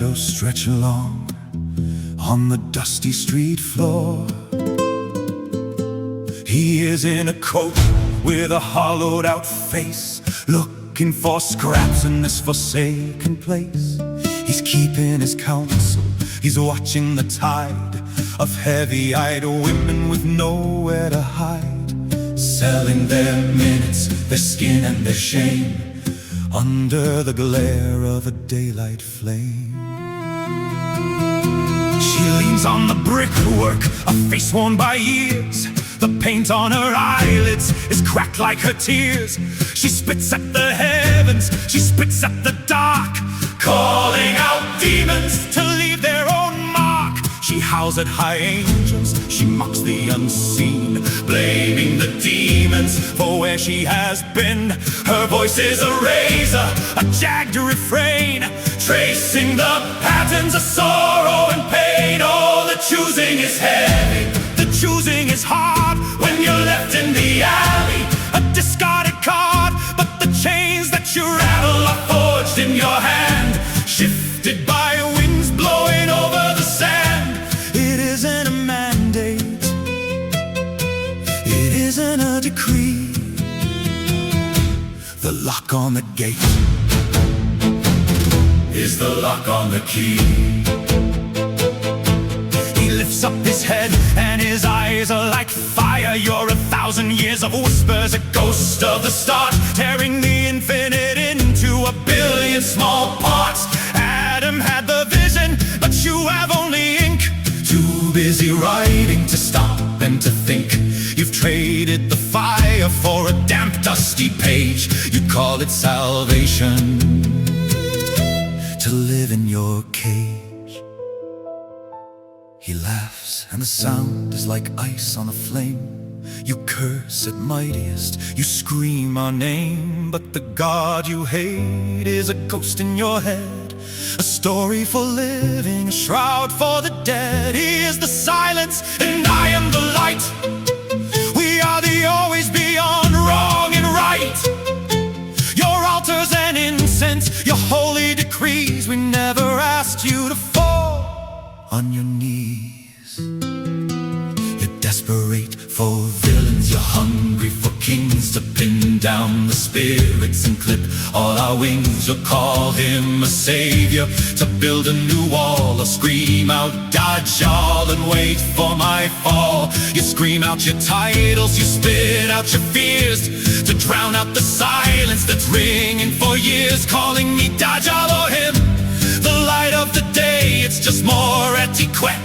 shadows stretch along on the dusty street floor. He is in a coat with a hollowed out face, looking for scraps in this forsaken place. He's keeping his counsel, he's watching the tide of heavy-eyed women with nowhere to hide, selling their minutes, their skin and their shame under the glare of a daylight flame. She leans on the brickwork, a face worn by years. The paint on her eyelids is cracked like her tears. She spits at the heavens, she spits at the dark, calling out demons to leave their own mark. She howls at high angels, she mocks the unseen, blaming the demons for where she has been. Her voice is a razor, a jagged refrain, tracing the patterns of sorrow and pain. Oh, the choosing is heavy, the choosing is hard when you're left in the alley, a discarded card. But the chains that you rattle are forged in your hand, shifted by winds blowing over the sand. It isn't a mandate, it isn't a decree. The lock on the gate is the lock on the key. He lifts up his head and his eyes are like fire. You're 1,000 years of whispers, a ghost of the start, tearing the infinite into a billion small parts. Adam had the vision, but you have only ink. Too busy writing to stop and to think. You've traded the fire for a damp, dusty page. You call it salvation to live in your cage. He laughs and the sound is like ice on a flame. You curse at mightiest, you scream our name. But the God you hate is a ghost in your head, a story for living, a shroud for the dead. He is the silence and I am the light. We are the always beyond wrong and right. Your altars and incense, your holy decrees. We never asked you to fall on your knees. You're desperate for villains, you're hungry for kings to pin down the spirits and clip all our wings. You'll call him a savior to build a new wall, or scream out Dajjal and wait for my fall. You scream out your titles, you spit out your fears, to drown out the silence that's ringing for years, calling me Dajjal or him, the light of the day. It's just more etiquette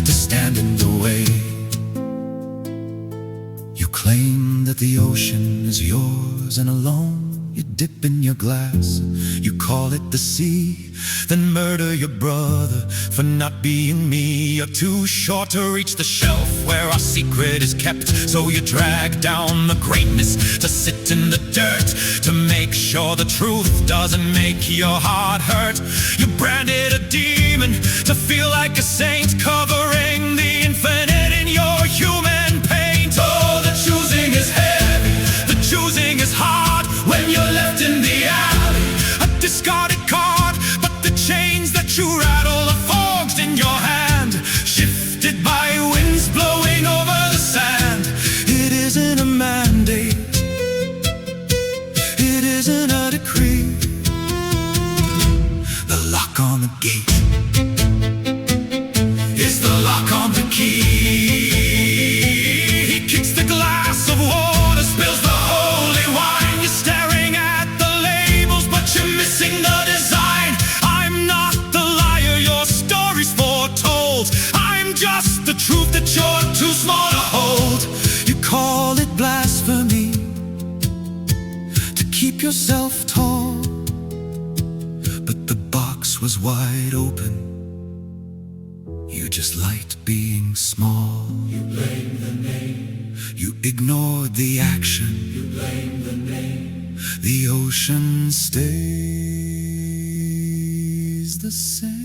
to stand in the way. You claim that the ocean is yours and alone. You dip in your glass, you call it the sea, then murder your brother for not being me. You're too short to reach the shelf where our secret is kept, so you drag down the greatness to sit in the dirt, to make sure the truth doesn't make your heart hurt. You branded a demon to feel like a saint, covering the infinite in your human paint. Oh, the choosing is heavy, the choosing is hard when you're left in the alley, a discarded card. But the chains that you rattle are forged in your hand, shifted by winds blowing over the sand. It isn't a mandate, it isn't a decree. The lock on the gate is the lock on the key. He kicks the glass of water, spills the holy wine. You're staring at the labels, but you're missing the design. I'm not the liar your story's foretold, I'm just the truth that you're too small to hold. You call it blasphemy to keep yourself tall, but the box was wide open. You just liked being small. You blame the name, you ignored the action. You blame the name, the ocean stays the same.